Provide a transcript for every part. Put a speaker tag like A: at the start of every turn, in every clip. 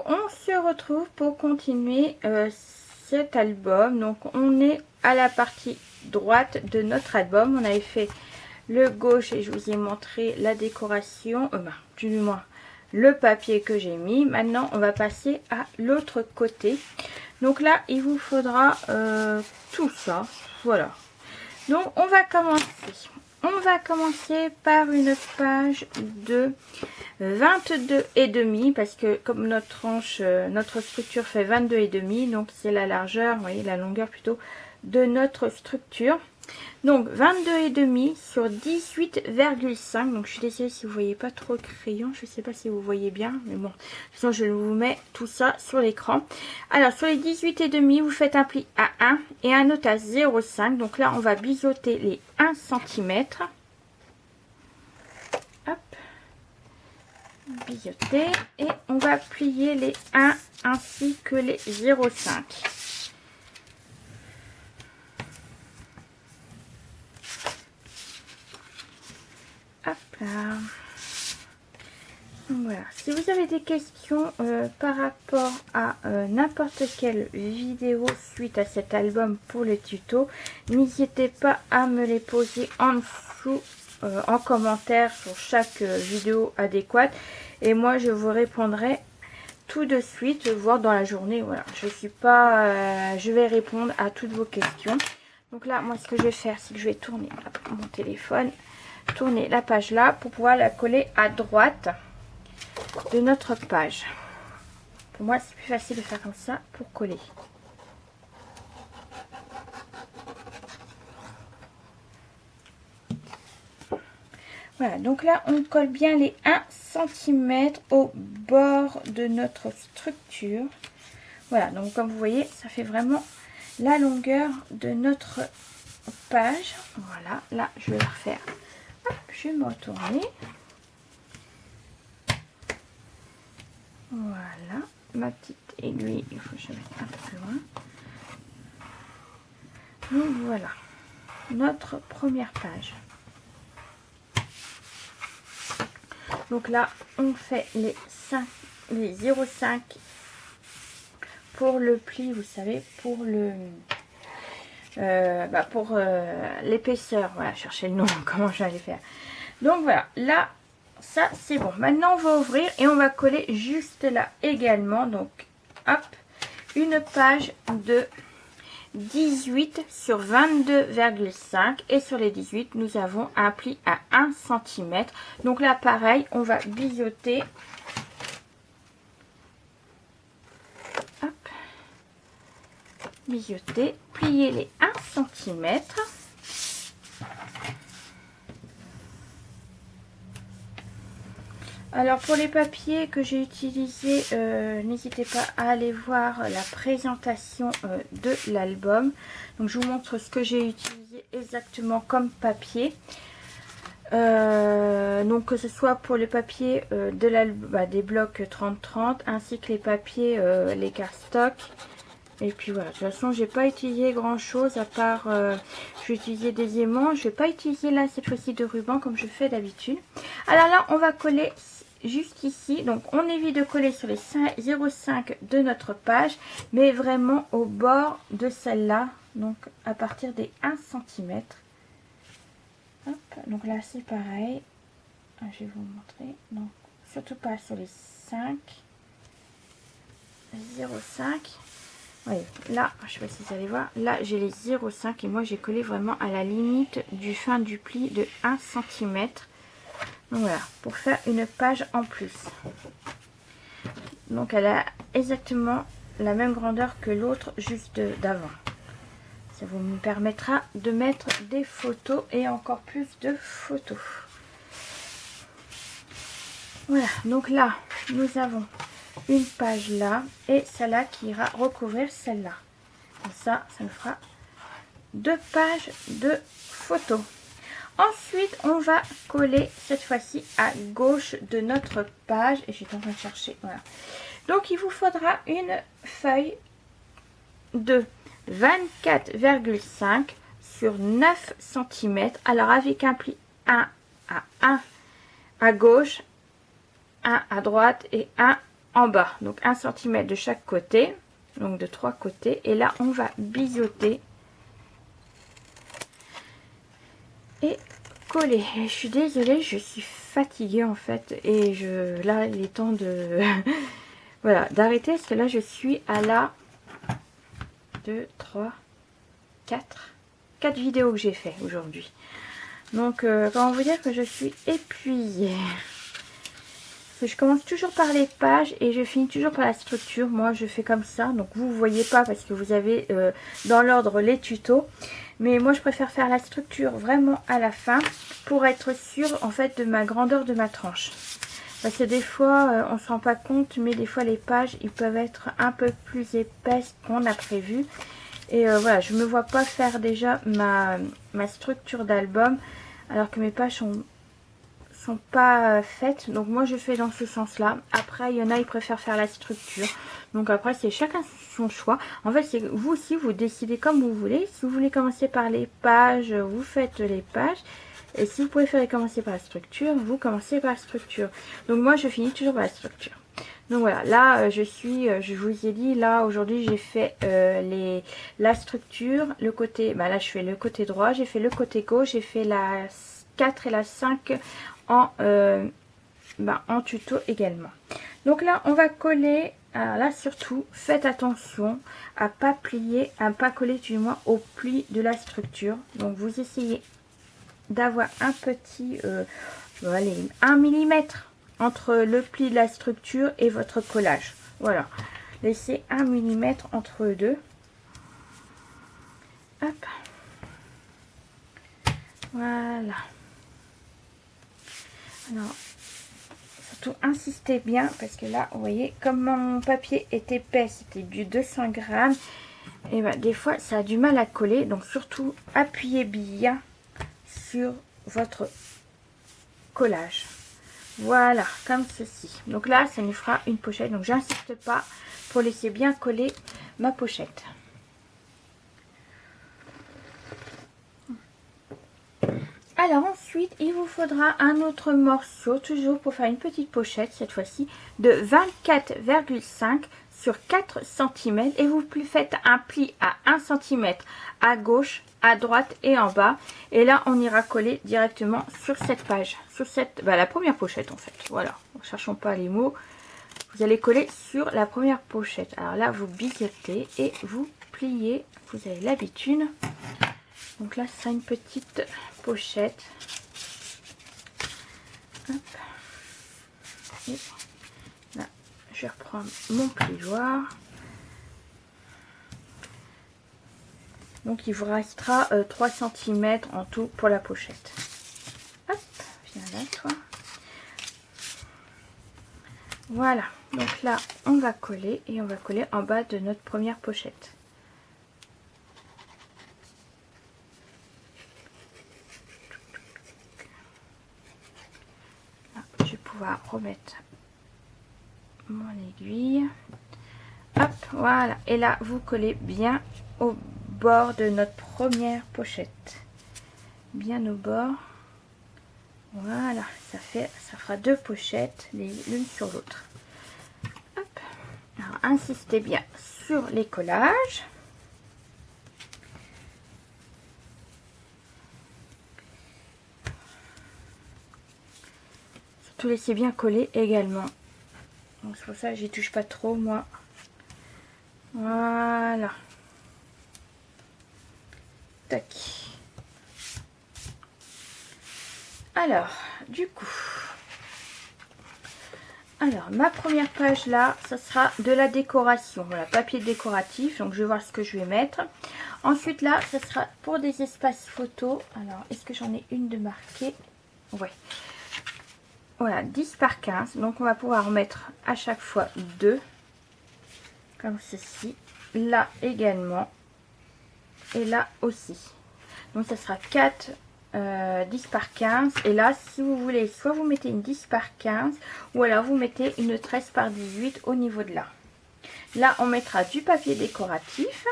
A: on se retrouve pour continuer cet album. Donc on est à la partie droite de notre album. On avait fait le gauche et je vous ai montré la décoration, du moins le papier que j'ai mis. Maintenant on va passer à l'autre côté. Donc là il vous faudra tout ça, voilà. Donc on va commencer par une page de 22,5 parce que comme notre tranche, notre structure fait 22,5, donc c'est la largeur, vous voyez la longueur plutôt de notre structure. Donc 22,5 sur 18,5. Donc je suis désolée si vous voyez pas trop le crayon, je sais pas si vous voyez bien, mais bon, de toute façon je vous mets tout ça sur l'écran. Alors sur les 18,5, vous faites un pli à 1 et un autre à 0,5. Donc là on va biseauter les 1 cm. Hop, biseauter, et on va plier les 1 ainsi que les 0,5. Hop là. Voilà. Si vous avez des questions par rapport à n'importe quelle vidéo suite à cet album pour le tuto, n'hésitez pas à me les poser en dessous en commentaire sur chaque vidéo adéquate, et moi je vous répondrai tout de suite, voire dans la journée. Voilà, je vais répondre à toutes vos questions. Donc là moi ce que je vais faire, c'est que je vais tourner mon téléphone, tourner la page là pour pouvoir la coller à droite de notre page. Pour moi c'est plus facile de faire comme ça pour coller. Voilà, donc là on colle bien les 1 cm au bord de notre structure. Voilà, donc comme vous voyez ça fait vraiment la longueur de notre page. Voilà, là je vais la refaire. Hop, je vais me retourner. Voilà, ma petite aiguille, il faut que je mette un peu plus loin. Donc voilà, notre première page. Donc là, on fait les 0,5 pour le pli, vous savez, pour le l'épaisseur. Voilà, chercher le nom, comment j'allais faire. Donc voilà, là, ça c'est bon. Maintenant, on va ouvrir et on va coller juste là également. Donc, hop, une page de 18 sur 22,5, et sur les 18 nous avons un pli à 1 cm. Donc là pareil, on va biseauter, hop, biseauter, plier les 1 cm. Alors pour les papiers que j'ai utilisés, n'hésitez pas à aller voir la présentation de l'album. Donc je vous montre ce que j'ai utilisé exactement comme papier. Donc que ce soit pour les papiers de l'album, des blocs 30-30, ainsi que les papiers, les cardstock. Et puis voilà, de toute façon j'ai pas utilisé grand chose à part, je vais utiliser des aimants. Je vais pas utiliser là cette fois-ci de ruban comme je fais d'habitude. Alors là on va coller juste ici, donc on évite de coller sur les 0,5 de notre page, mais vraiment au bord de celle-là, donc à partir des 1 cm. Hop, donc là c'est pareil, je vais vous montrer, donc surtout pas sur les 5, 0,5. Oui, là, je sais pas si vous allez voir, là j'ai les 0,5 et moi j'ai collé vraiment à la limite du fin du pli de 1 cm. Donc voilà, pour faire une page en plus. Donc elle a exactement la même grandeur que l'autre juste d'avant. Ça vous me permettra de mettre des photos et encore plus de photos. Voilà, donc là nous avons une page là et celle-là qui ira recouvrir celle-là. Comme ça, ça me fera 2 pages de photos. Ensuite, on va coller cette fois-ci à gauche de notre page. Et j'étais en train de chercher. Voilà. Donc, il vous faudra une feuille de 24,5 sur 9 cm. Alors, avec un pli 1 à 1 à gauche, 1 à droite et 1 en bas. Donc 1 cm de chaque côté, donc de 3 côtés. Et là, on va biseauter et coller. Je suis désolée, je suis fatiguée en fait. Et là, il est temps de... voilà, d'arrêter. Parce que là, je suis à la 2, 3, 4 vidéos que j'ai fait aujourd'hui. Donc, comment vous dire que je suis épuisée. Je commence toujours par les pages et je finis toujours par la structure. Moi, je fais comme ça. Donc, vous ne voyez pas parce que vous avez dans l'ordre les tutos. Mais moi, je préfère faire la structure vraiment à la fin pour être sûre, en fait, de ma grandeur de ma tranche. Parce que des fois, on ne se rend pas compte, mais des fois, les pages, ils peuvent être un peu plus épaisses qu'on a prévu. Et voilà, je ne me vois pas faire déjà ma structure d'album alors que mes pages sont pas faites. Donc moi je fais dans ce sens là. Après il y en a, ils préfèrent faire la structure. Donc après c'est chacun son choix. En fait c'est vous aussi, vous décidez comme vous voulez. Si vous voulez commencer par les pages, vous faites les pages. Et si vous préférez commencer par la structure, vous commencez par la structure. Donc moi je finis toujours par la structure. Donc voilà, là je vous ai dit, là aujourd'hui j'ai fait la structure, le côté, bah là je fais le côté droit, j'ai fait le côté gauche, j'ai fait la 4 et la 5 en tuto également. Donc là on va coller. Alors là surtout faites attention à pas plier, à pas coller du moins au pli de la structure. Donc vous essayez d'avoir un petit allez, 1 mm entre le pli de la structure et votre collage. Voilà, laissez 1 mm entre eux deux. Hop, voilà. Alors surtout insistez bien parce que là vous voyez comme mon papier est épais, c'était du 200 grammes, et ben des fois ça a du mal à coller. Donc surtout appuyez bien sur votre collage. Voilà, comme ceci. Donc là ça nous fera une pochette. Donc j'insiste pas pour laisser bien coller ma pochette. Alors ensuite, il vous faudra un autre morceau, toujours pour faire une petite pochette, cette fois-ci, de 24,5 sur 4 cm. Et vous faites un pli à 1 cm à gauche, à droite et en bas. Et là, on ira coller directement sur cette page, sur cette, la première pochette en fait. Voilà, ne cherchons pas les mots. Vous allez coller sur la première pochette. Alors là, vous biseautez et vous pliez, vous avez l'habitude. Donc là, c'est une petite pochette. Hop. Et là, je vais reprendre mon plioir. Donc il vous restera 3 cm en tout pour la pochette. Hop, viens là toi. Voilà, donc là on va coller et on va coller en bas de notre première pochette. Là, je vais pouvoir remettre mon aiguille. Hop, voilà. Et là vous collez bien au bord de notre première pochette. Bien au bord. Voilà, ça fera 2 pochettes l'une sur l'autre. Alors insistez bien sur les collages. Surtout laissez bien coller également. Donc c'est pour ça que j'y touche pas trop moi. Voilà. Tac. Alors, du coup, ma première page là, ça sera de la décoration. Voilà, papier décoratif. Donc, je vais voir ce que je vais mettre. Ensuite, là, ça sera pour des espaces photos. Alors, est-ce que j'en ai une de marquée? Ouais. Voilà, 10 par 15. Donc, on va pouvoir en mettre à chaque fois 2. Comme ceci. Là également. Et là aussi. Donc, ça sera 4 10 par 15. Et là, si vous voulez, soit vous mettez une 10 par 15 ou alors vous mettez une 13 par 18 au niveau de là. Là, on mettra du papier décoratif.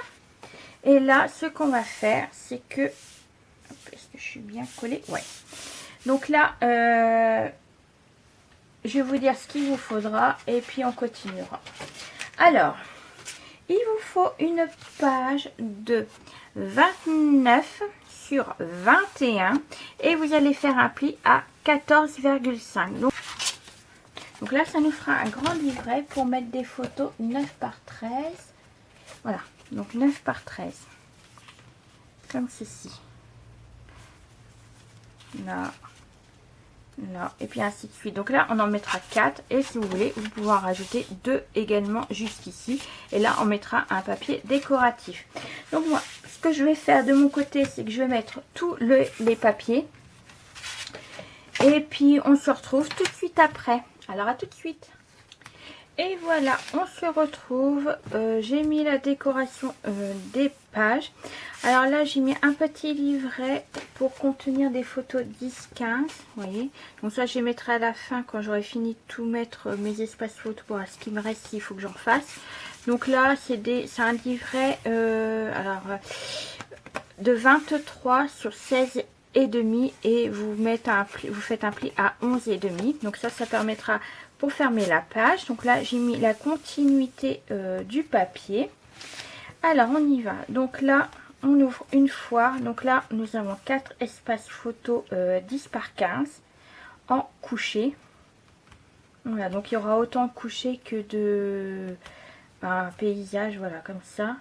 A: Et là, ce qu'on va faire, c'est que... Est-ce que je suis bien collée? Ouais. Donc là, je vais vous dire ce qu'il vous faudra et puis on continuera. Alors, il vous faut une page de 29 sur 21 et vous allez faire un pli à 14,5. Donc là, ça nous fera un grand livret pour mettre des photos 9 par 13. Voilà, donc 9 par 13. Comme ceci. Là, là, et puis ainsi de suite. Donc là, on en mettra 4. Et si vous voulez, vous pouvez en rajouter 2 également juste ici. Et là, on mettra un papier décoratif. Donc moi, ce que je vais faire de mon côté, c'est que je vais mettre tous les papiers. Et puis, on se retrouve tout de suite après. Alors, à tout de suite. Et voilà, on se retrouve. J'ai mis la décoration des pages. Alors là, j'ai mis un petit livret pour contenir des photos 10-15. Vous voyez. Donc ça, je les mettrai à la fin quand j'aurai fini de tout mettre mes espaces photos. Voilà, ce qui me reste, s'il faut que j'en fasse. Donc là, c'est un livret de 23 sur 16 et demi et vous faites un pli à 11 et demi. Donc ça permettra pour fermer la page. Donc là j'ai mis la continuité du papier. Alors on y va. Donc là on ouvre une fois. Donc là nous avons 4 espaces photos 10 par 15 en couché. Voilà, donc il y aura autant de couchés que de paysage, voilà, comme ça.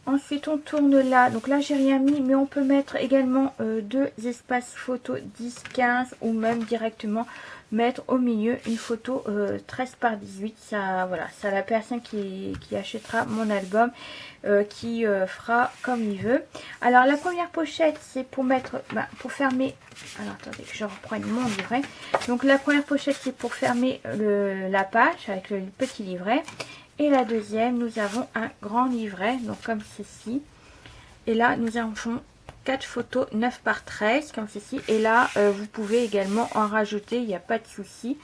A: Ensuite on tourne là, donc là j'ai rien mis, mais on peut mettre également 2 espaces photos 10-15 ou même directement mettre au milieu une photo 13 par 18. Ça, voilà, ça la personne qui achètera mon album qui fera comme il veut. Alors la première pochette c'est pour mettre, pour fermer, alors attendez que je reprenne mon livret. Donc la première pochette c'est pour fermer la page avec le petit livret. Et la deuxième, nous avons un grand livret, donc comme ceci. Et là, nous avons 4 photos 9 par 13, comme ceci. Et là, vous pouvez également en rajouter, il n'y a pas de souci.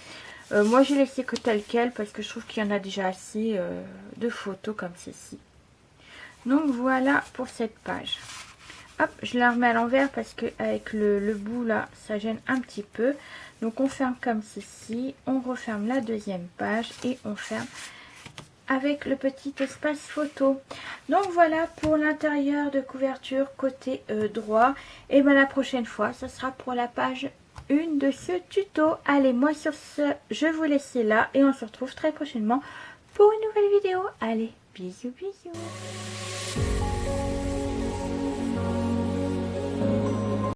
A: Moi, j'ai laissé que tel quel parce que je trouve qu'il y en a déjà assez de photos comme ceci. Donc voilà pour cette page. Hop, je la remets à l'envers parce que avec le bout là, ça gêne un petit peu. Donc on ferme comme ceci, on referme la deuxième page et on ferme avec le petit espace photo. Donc voilà pour l'intérieur de couverture côté droit. Et bien la prochaine fois, ça sera pour la page 1 de ce tuto. Allez, moi sur ce, je vous laisse là et on se retrouve très prochainement pour une nouvelle vidéo. Allez, bisous bisous.